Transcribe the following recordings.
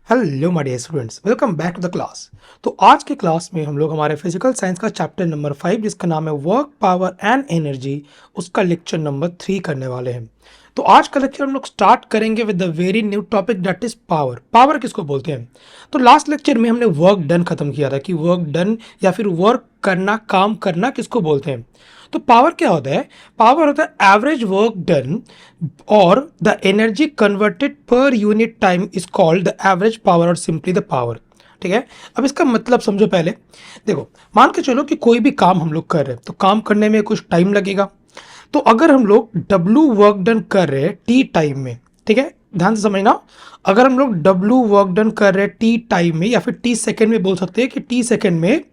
Hello my dear students, welcome back to the class. तो आज के क्लास में हम लोग हमारे फिजिकल साइंस का चैप्टर नंबर 5 जिसका नाम है वर्क पावर एंड एनर्जी, उसका लेक्चर नंबर 3 करने वाले हैं। तो आज का लेक्चर हम लोग स्टार्ट करेंगे with the very new topic that is power. Power किसको बोलते हैं? तो लास्ट लेक्चर में हमने वर्क डन खत्म किया था कि वर्क डन या फिर वर्क करना, काम करना किसको बोलते हैं। तो पावर क्या होता है? पावर होता है एवरेज वर्क डन और the energy converted per unit time is called the average power और सिंपली द पावर। ठीक है, अब इसका मतलब समझो। पहले देखो, मान के चलो कि कोई भी काम हम लोग कर रहे हैं तो काम करने में कुछ टाइम लगेगा। तो अगर हम लोग W वर्क डन कर रहे हैं T टाइम में, ठीक है, ध्यान से समझना, अगर हम लोग W वर्क डन कर रहे हैं T टाइम में या फिर T सेकेंड में, बोल सकते हैं कि T सेकेंड में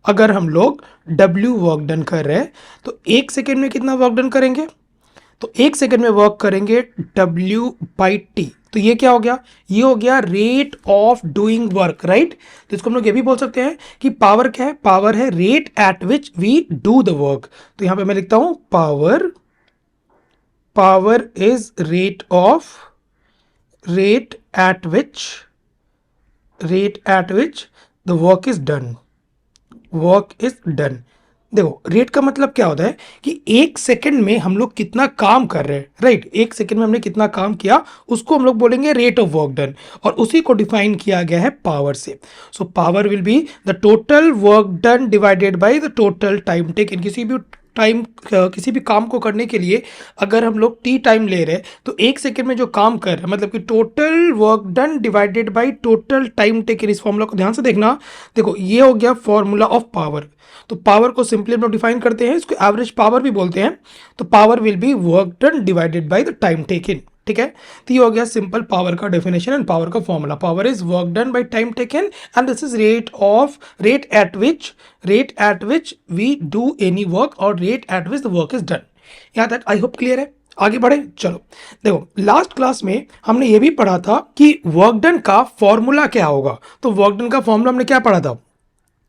अगर हम लोग W वर्क डन कर रहे हैं तो एक सेकेंड में कितना वर्क डन करेंगे? तो एक सेकेंड में वर्क करेंगे W/T। तो ये क्या हो गया? ये हो गया rate of doing work, right. तो इसको हम लोग ये भी बोल सकते हैं कि पावर क्या है? पावर है rate at which we do the work. तो यहां पे मैं लिखता हूं power is rate at which the work is done. देखो, रेट का मतलब क्या होता है कि एक सेकंड में हम लोग कितना काम कर रहे हैं, राइट। एक सेकंड में हमने कितना काम किया उसको हम लोग बोलेंगे रेट ऑफ वर्क डन, और उसी को डिफाइन किया गया है पावर से। So power will be the total work done divided by the total time taken. किसी भी काम को करने के लिए अगर हम लोग टी टाइम ले रहे हैं तो एक सेकंड में जो काम कर रहे हैं, मतलब कि total work done divided by total time taken. इस फॉर्मूला को ध्यान से देखना। देखो, ये हो गया फॉर्मूला ऑफ पावर। तो पावर को सिंपली हम लोग डिफाइन करते हैं, इसको एवरेज पावर भी बोलते हैं। तो power will be work done divided by the time taken. ठीक है, तो ये हो गया सिंपल पावर का डेफिनेशन एंड पावर का formula. Power is work done by time taken and this is rate at which we do any work or rate at which the work is done. यहाँ तक I hope clear है। आगे बढ़े, चलो। देखो, last class में हमने ये भी पढ़ा था कि वर्क डन का फॉर्मूला क्या होगा। तो वर्क डन का फॉर्मूला हमने क्या पढ़ा था?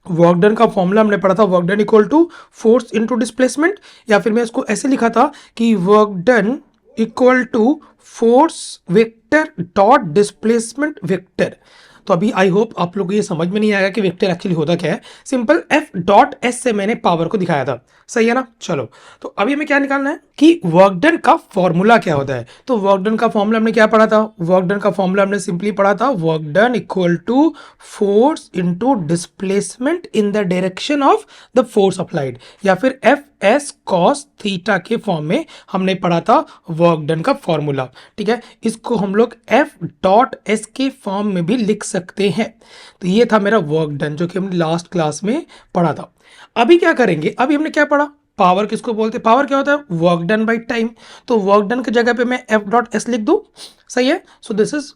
वर्क डन का फॉर्मूला हमने पढ़ा था work done equal to force into displacement, या फिर मैं इसको ऐसे लिखा था कि work done equal to force vector dot displacement vector. तो अभी आई होप आप लोग को ये समझ में नहीं आएगा कि वेक्टर एक्चुअली होता क्या है। सिंपल एफ डॉट एस से मैंने पावर को दिखाया था, सही है ना। चलो, तो अभी हमें क्या निकालना है कि वर्क डन का फॉर्मूला क्या होता है। तो वर्क डन का फॉर्मूला हमने क्या पढ़ा था? वर्क डन का फॉर्मूला हमने सिंपली पढ़ा था work done equal to force into displacement in the direction of the force applied, या फिर एफ एस कॉस थीटा के फॉर्म में हमने पढ़ा था वर्क डन का फॉर्मूला। ठीक है, इसको हम लोग एफ डॉट एस के फॉर्म में भी लिख सकते हैं। तो ये था मेरा वर्क डन जो कि हमने लास्ट क्लास में पढ़ा था। अभी क्या करेंगे? अभी हमने क्या पढ़ा? पावर किसको बोलते हैं? पावर क्या होता है? Work done by time. तो वर्क डन की जगह पे मैं एफ डॉट एस लिख दूं, सही है। सो this is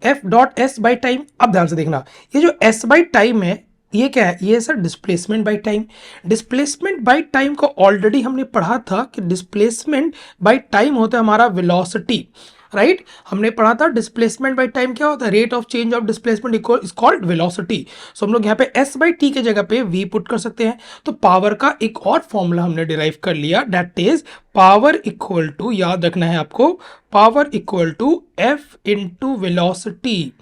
F dot S by time. अब ध्यान से देखना, ये जो एस बाई टाइम है ये क्या है? ये sir displacement by time. Displacement by time को ऑलरेडी हमने पढ़ा था कि डिस्प्लेसमेंट बाय टाइम होता है हमारा वेलोसिटी, राइट। हमने पढ़ा था डिस्प्लेसमेंट बाय टाइम क्या होता है? Rate of change of displacement is called velocity. So हम लोग यहाँ पे एस बाई टी के जगह पे वी पुट कर सकते हैं। तो पावर का एक और फॉर्मूला हमने डिराइव कर लिया, that is power equal to, याद रखना है आपको, power equal to F into velocity,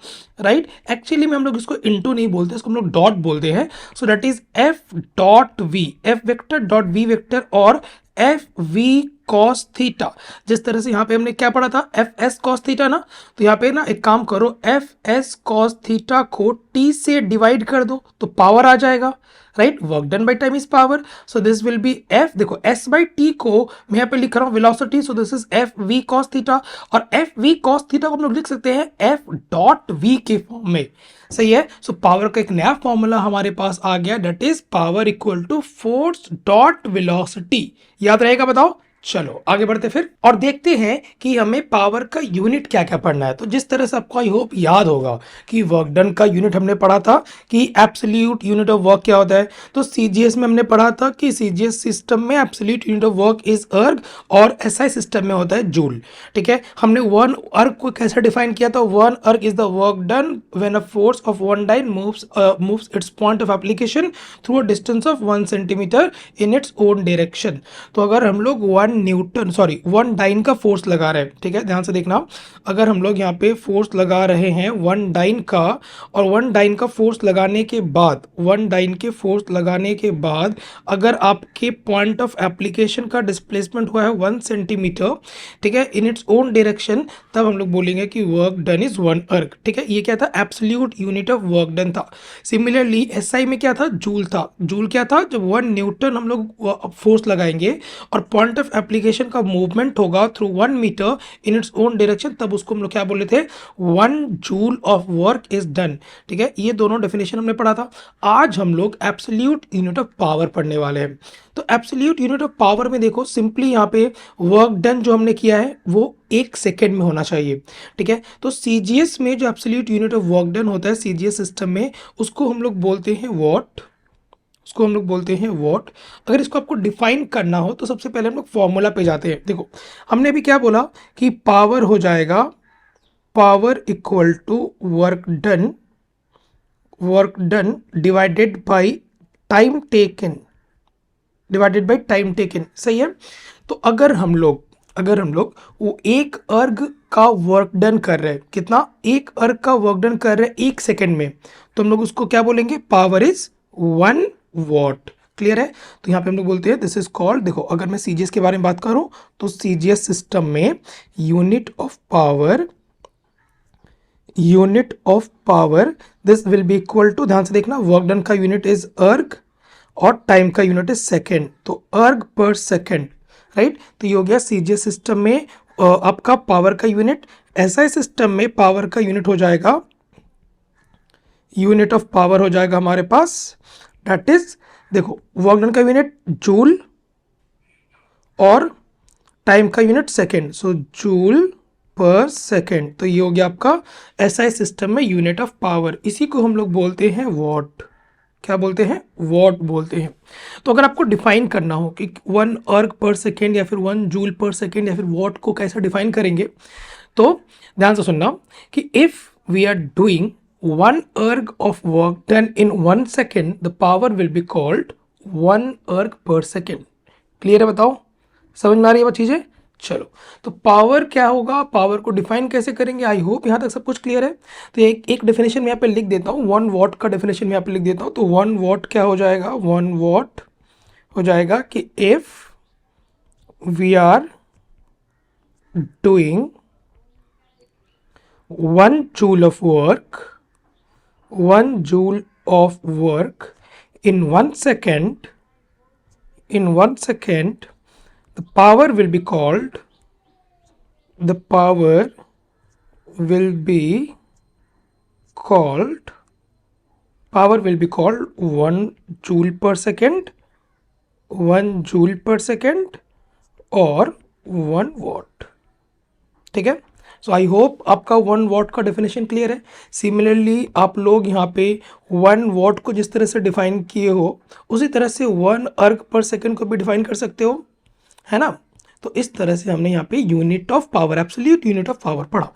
right. Actually में हम लोग इसको इंटू नहीं बोलते, इसको हम लोग डॉट बोलते हैं। So that is F dot V, F vector dot V vector, और एफ वी कॉस थीटा। जिस तरह से यहाँ पे हमने क्या पढ़ा था? एफ एस कॉस थीटा ना। तो यहाँ पे ना एक काम करो, एफ एस कॉस थीटा को टी से डिवाइड कर दो तो पावर आ जाएगा, right. Work done by time is power. So this will be F, देखो एस बाई टी को मैं यहाँ पे लिख रहा हूँ velocity, so this is F V cos theta, और एफ वी कॉस थीटा को हम लोग लिख सकते हैं एफ डॉट वी के फॉर्म में, सही है। सो पावर का एक नया फॉर्मूला हमारे पास आ गया, that is power equal to force dot velocity. याद रहेगा? बताओ। चलो आगे बढ़ते फिर और देखते हैं कि हमें पावर का यूनिट क्या क्या पढ़ना है। तो जिस तरह से आपको आई होप याद होगा कि वर्क डन का यूनिट हमने पढ़ा था कि एब्सोल्यूट यूनिट ऑफ वर्क क्या होता है। तो सीजीएस में हमने पढ़ा था कि सीजीएस सिस्टम में absolute unit of work is erg, और एसआई सिस्टम में होता है जूल। ठीक है, हमने वन अर्ग को कैसे डिफाइन किया था? वन अर्ग is the work done when a force of one dyne moves it's point of application through a distance of 1 centimetre in its own direction. तो अगर हम लोग 1 वन डाइन का फोर्स लगा रहे हैं, ठीक है, ध्यान से देखना। अगर हम लोग यहाँ पे फोर्स लगा रहे हैं वन डाइन का, और वन डाइन का फोर्स लगाने के बाद, वन डाइन के फोर्स लगाने के बाद अगर आपके पॉइंट ऑफ एप्लीकेशन का डिस्प्लेसमेंट हुआ है 1 सेंटीमीटर, ठीक है, इन इट्स ओन डायरेक्शन, तब हम लोग बोलेंगे कि वर्क डन इज 1 अर्ग, ठीक है। ये क्या था? Absolute unit of work done था। सिमिलरली एसआई में क्या था? जूल था। जूल क्या था? जब 1 न्यूटन हम लोग फोर्स लगाएंगे और पॉइंट ऑफ एप्लीकेशन का मूवमेंट होगा through 1 metre in its own direction, तब उसको हम लोग क्या बोले थे? 1 joule of work is done, ठीक है। ये दोनों डेफिनेशन हमने पढ़ा था। आज हम लोग एब्सोल्यूट यूनिट ऑफ पावर पढ़ने वाले हैं। तो एब्सोल्यूट यूनिट ऑफ पावर में देखो, सिंपली यहाँ पे वर्क डन जो हमने किया है वो 1 सेकेंड में होना चाहिए, ठीक है। तो सीजीएस में जो absolute unit of work done होता है सीजीएस सिस्टम में, उसको हम लोग बोलते हैं वॉट, उसको हम लोग बोलते हैं वॉट। अगर इसको आपको डिफाइन करना हो तो सबसे पहले हम लोग फॉर्मूला पे जाते हैं। देखो, हमने अभी क्या बोला कि पावर हो जाएगा, power equal to work done divided by time taken, divided by time taken, सही है। तो अगर हम लोग वो 1 अर्ग का वर्क डन कर रहे हैं, कितना? 1 अर्ग का वर्क डन कर रहे हैं 1 सेकेंड में, तो हम लोग उसको क्या बोलेंगे? Power is 1 what. क्लियर है? तो यहाँ पे हम लोग बोलते हैं दिस इज कॉल्ड, देखो अगर मैं सीजीएस के बारे में बात करूं तो सीजीएस सिस्टम में unit of power this will be equal to, ध्यान से देखना, वर्क डन का यूनिट इज अर्ग और टाइम का यूनिट इज सेकेंड, तो अर्ग पर सेकेंड, राइट। तो ये हो गया सीजीएस सिस्टम में आपका पावर का यूनिट। एसआई सिस्टम में पावर का यूनिट हो जाएगा, यूनिट ऑफ पावर हो जाएगा हमारे पास, दैट इज, देखो वर्क डन का यूनिट जूल और टाइम का यूनिट सेकेंड, सो जूल पर सेकेंड। तो ये हो गया आपका एसआई सिस्टम में यूनिट ऑफ पावर। इसी को हम लोग बोलते हैं वॉट। क्या बोलते हैं? वॉट बोलते हैं। तो अगर आपको डिफाइन करना हो कि 1 अर्ग पर सेकेंड या फिर 1 जूल पर सेकेंड या फिर वॉट को कैसे डिफाइन करेंगे, तो ध्यान से सुनना कि इफ वी आर डूइंग 1 अर्ग of work done in 1 second, the power will be called 1 अर्ग पर सेकेंड। क्लियर है? बताओ, समझ में आ रही है वो चीज़ें? चलो, तो पावर क्या होगा, पावर को डिफाइन कैसे करेंगे? आई होप यहाँ तक सब कुछ क्लियर है। तो एक डेफिनेशन मैं यहाँ पे लिख देता हूँ, 1 वॉट का डेफिनेशन मैं यहाँ पे लिख देता हूँ। तो 1 वॉट क्या हो जाएगा? 1 वॉट हो जाएगा कि if we are doing 1 joule of work, 1 joule of work in 1 second, the power will be called, the power will be called 1 joule per second, 1 joule per second और 1 वॉट, ठीक है। सो I hope आपका 1 what का definition clear है। Similarly आप लोग यहाँ पे 1 वॉट को जिस तरह से डिफाइन किए हो उसी तरह से 1 अर्ग पर सेकेंड को भी डिफाइन कर सकते हो, है ना। तो इस तरह से हमने यहाँ पे unit of power, absolute unit of power पढ़ा।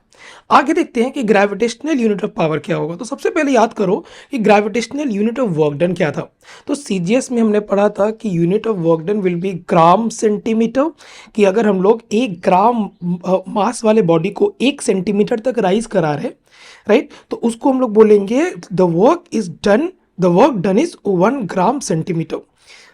आगे देखते हैं कि ग्रेविटेशनल यूनिट ऑफ पावर क्या होगा। तो सबसे पहले याद करो कि gravitational unit of work done क्या था। तो सीजीएस में हमने पढ़ा था कि unit of work done will be gram centimetre, कि अगर हम लोग 1 ग्राम मास वाले बॉडी को 1 सेंटीमीटर तक राइज करा रहे, राइट, तो उसको हम लोग बोलेंगे the work done is 1 gram centimetre,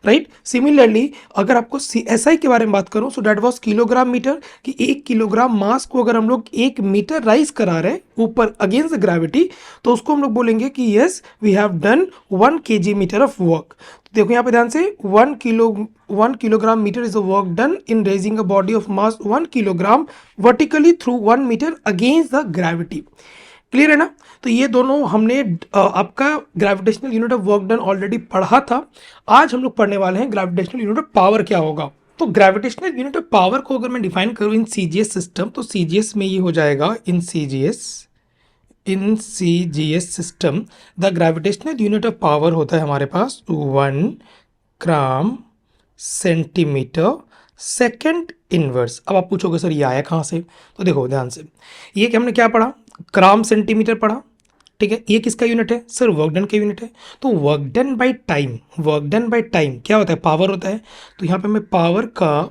right. Similarly अगर आपको एसआई के बारे में बात करूं, so that was kilogram metre, कि 1 किलोग्राम मास को अगर हम लोग 1 मीटर राइज करा रहे हैं ऊपर अगेंस्ट ग्रेविटी, तो उसको हम लोग बोलेंगे कि yes we have done 1 kg of work. तो देखो यहाँ पे ध्यान से, 1 kilogram metre is a work done in raising a body of mass 1 kilogram vertically through 1 metre against the gravity. Clear है ना। तो ये दोनों हमने आपका gravitational unit of work done already पढ़ा था। आज हम लोग पढ़ने वाले हैं ग्रेविटेशनल यूनिट ऑफ पावर क्या होगा। तो ग्रेविटेशनल यूनिट ऑफ पावर को अगर मैं डिफाइन करूँ इन सीजीएस सिस्टम, तो सीजीएस में ये हो जाएगा in CGS system the gravitational unit of power होता है हमारे पास 1 ग्राम/सेंटीमीटर/सेकेंड इनवर्स। अब आप पूछोगे सर ये आया कहाँ से? तो देखो ध्यान से, ये कि हमने क्या पढ़ा, ग्राम सेंटीमीटर पढ़ा, ठीक है। ये किसका यूनिट है? सर वर्क डन का यूनिट है। तो वर्क डन बाय टाइम क्या होता है? पावर होता है। तो यहाँ पे मैं पावर का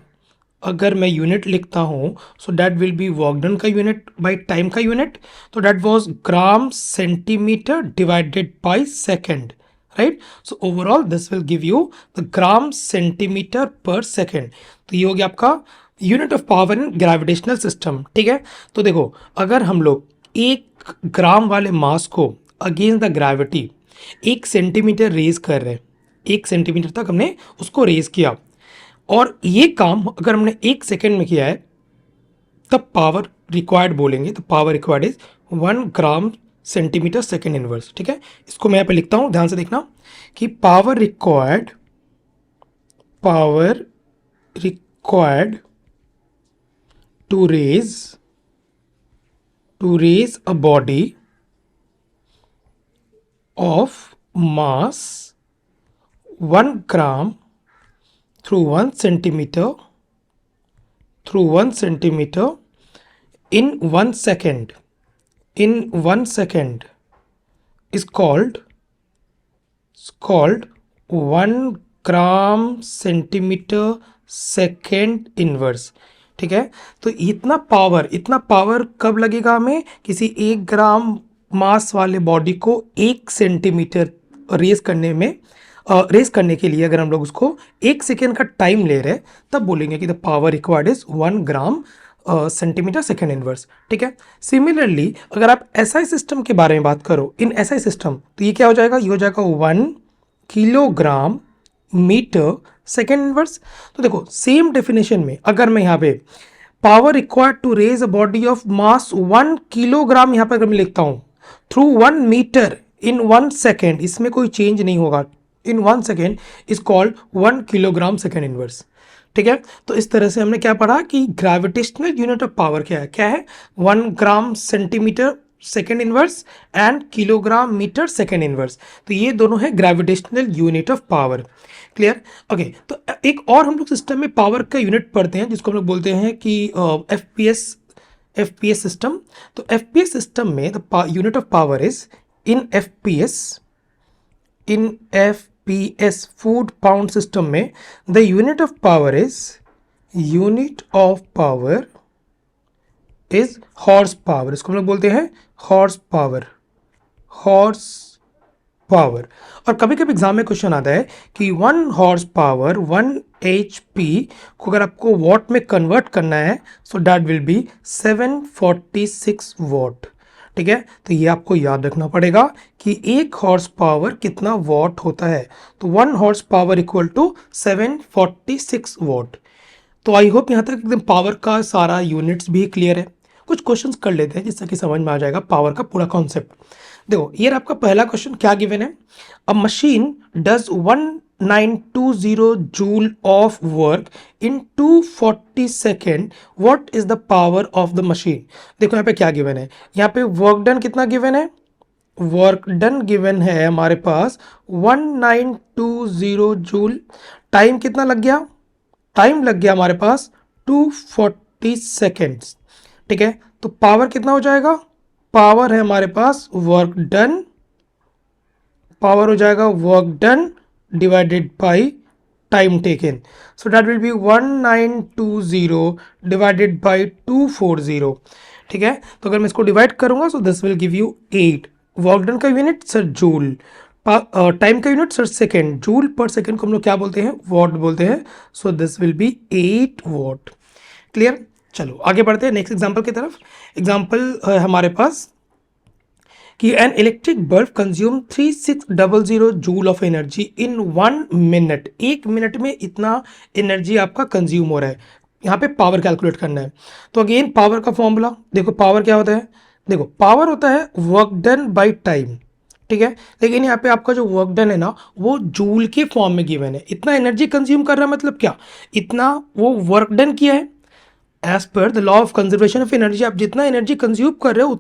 अगर मैं यूनिट लिखता हूँ सो that will be work done का यूनिट बाय टाइम का यूनिट, तो that was gram centimetre divided by second, right. So overall this will give you the gram centimetre पर सेकंड। तो ये हो गया आपका unit of power in gravitational system, ठीक है। तो देखो अगर हम लोग 1 ग्राम वाले मास को against the gravity 1 centimetre raise कर रहे हैं, 1 सेंटीमीटर तक हमने उसको रेज किया, और ये काम अगर हमने 1 सेकेंड में किया है, तब पावर रिक्वायर्ड बोलेंगे, तो power required is 1 gram centimetre second inverse, ठीक है। इसको मैं यहाँ पे लिखता हूँ, ध्यान से देखना कि power required to raise a body of mass 1 gram through 1 centimeter in 1 second is called 1 gram centimeter second inverse, ठीक है। तो इतना पावर कब लगेगा हमें, किसी 1 ग्राम मास वाले बॉडी को 1 सेंटीमीटर रेस करने के लिए अगर हम लोग उसको 1 सेकेंड का टाइम ले रहे हैं, तब बोलेंगे कि the power required is 1 gram centimetre second inverse, ठीक है। सिमिलरली अगर आप एसआई सिस्टम के बारे में बात करो, इन एसआई सिस्टम, तो ये क्या हो जाएगा, ये हो जाएगा 1 किलोग्राम मीटर सेकेंड इनवर्स। तो देखो सेम डेफिनेशन में अगर मैं यहाँ पे power required to raise a body of mass 1 kilogram यहाँ पर अगर मैं लिखता हूँ थ्रू 1 मीटर इन 1 सेकेंड, इसमें कोई चेंज नहीं होगा, इन 1 second is called 1 kilogram second inverse, ठीक है। तो इस तरह से हमने क्या पढ़ा कि ग्रेविटेशनल यूनिट ऑफ पावर क्या है 1 gram centimetre second inverse and kilogram metre second inverse. तो ये दोनों है gravitational unit of power, clear. Okay, तो एक और हम लोग सिस्टम में पावर का यूनिट पढ़ते हैं जिसको हम लोग बोलते हैं कि एफपीएस सिस्टम। तो एफपीएस सिस्टम में the unit of power is in FPS foot pound system में the unit of power is horsepower. इसको हम लोग बोलते हैं हॉर्स पावर। और कभी कभी एग्जाम में क्वेश्चन आता है कि 1 हॉर्स पावर 1 HP को अगर आपको वॉट में कन्वर्ट करना है, सो दैट विल बी 746 वॉट, ठीक है। तो ये आपको याद रखना पड़ेगा कि 1 हॉर्स पावर कितना वॉट होता है, तो 1 horse power equal to 746 watt. तो आई होप यहाँ तक एकदम पावर का सारा यूनिट्स भी क्लियर है। कुछ क्वेश्चंस कर लेते हैं जिससे कि समझ में आ जाएगा पावर का पूरा कॉन्सेप्ट। देखो ये आपका पहला क्वेश्चन क्या गिवन है, अ machine does 1920 joule of work in 240 second, what is the power of the machine. देखो यहाँ पे क्या गिवन है, यहाँ पे वर्क डन कितना गिवन है, वर्क डन गिवन है हमारे पास 1920 जूल। टाइम कितना लग गया, टाइम लग गया हमारे पास 240 सेकेंड्स, ठीक है। तो पावर कितना हो जाएगा, पावर है हमारे पास वर्क डन, पावर हो जाएगा work done divided by time taken, so that will B 1920 divided by 240, ठीक है। तो अगर मैं इसको डिवाइड करूंगा सो this will give you 8। Work done का यूनिट सर जूल, टाइम का यूनिट सर सेकेंड, जूल पर सेकेंड को हम लोग क्या बोलते हैं, वॉट बोलते हैं, सो this will B 8 what, clear. चलो आगे बढ़ते हैं नेक्स्ट एग्जांपल की तरफ। एग्जांपल हमारे पास कि an electric bulb consume 3600 joule of energy in 1 minute, 1 minute में इतना एनर्जी आपका कंज्यूम हो रहा है। यहाँ पे पावर कैलकुलेट करना है, तो अगेन पावर का फॉर्मूला देखो, पावर क्या होता है, देखो पावर होता है वर्क डन बाय टाइम, ठीक है। लेकिन यहाँ पे आपका जो वर्क डन है ना वो जूल के फॉर्म में गिवन है, इतना एनर्जी कंज्यूम कर रहा है, मतलब क्या, इतना वो वर्क डन किया है। एज पर the law of conservation of energy, आप जितना एनर्जी कंज्यूम कर रहे हो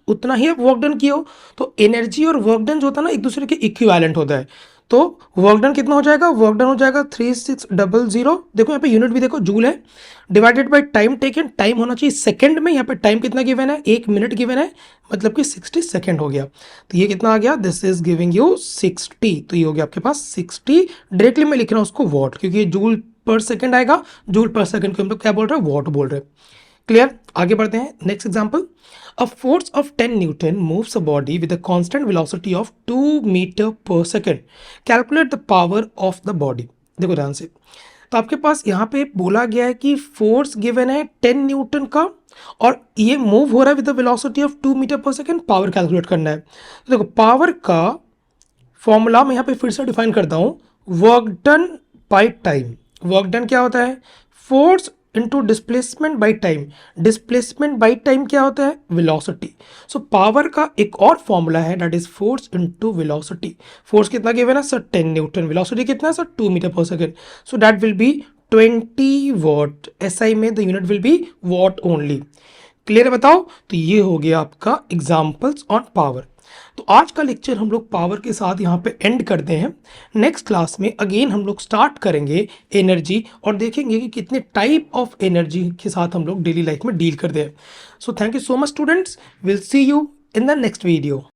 उतना ही आप वर्क डन किए हो। तो एनर्जी और वर्क डन जो होता है ना एक दूसरे के इक्विवेलेंट होता है। तो वर्क डन कितना हो जाएगा, वर्क डन हो जाएगा 3600, देखो यहाँ पे यूनिट भी देखो जूल है, divided by time taken, time होना चाहिए सेकंड में, यहाँ पे टाइम कितना गिवन है, 1 मिनट गिवन है, मतलब कि 60 सेकंड हो गया। तो ये कितना आ गया, दिस इज गिविंग यू 60, तो ये हो गया आपके पास 60। डायरेक्टली मैं लिख रहा हूँ उसको वॉट, क्योंकि ये जूल पर सेकेंड आएगा, जूल पर सेकेंड को हम लोग क्या बोल रहे हैं, वॉट बोल रहे हैं। क्लियर, आगे बढ़ते हैं। Next example, a force of 10 newton moves a body with a constant velocity of 2 metre per second, calculate the power of the body. देखो ध्यान से, तो आपके पास यहाँ पे बोला गया है कि फोर्स गिवन है 10 न्यूटन का और ये मूव हो रहा है with the velocity of 2 metre per second, पावर कैलकुलेट करना है। तो देखो पावर का फॉर्मूला मैं यहाँ पे फिर से डिफाइन करता हूँ, work done by time. Work done क्या होता है, force into displacement by time. Displacement by time क्या होता है, वेलोसिटी। सो पावर का एक और फॉर्मूला है, that is force into velocity. Force कितना गिवन है सर, 10 न्यूटन, वेलोसिटी कितना है sir, 2 metre per second. So that will be 20 watt. SI में the unit will be watt only. Clear बताओ, तो ये हो गया आपका एग्जाम्पल्स ऑन पावर। तो आज का लेक्चर हम लोग पावर के साथ यहाँ पे एंड करते हैं। नेक्स्ट क्लास में अगेन हम लोग स्टार्ट करेंगे एनर्जी और देखेंगे कि कितने टाइप ऑफ एनर्जी के साथ हम लोग डेली लाइफ में डील करते हैं। So thank you so much students, will see you in the next video.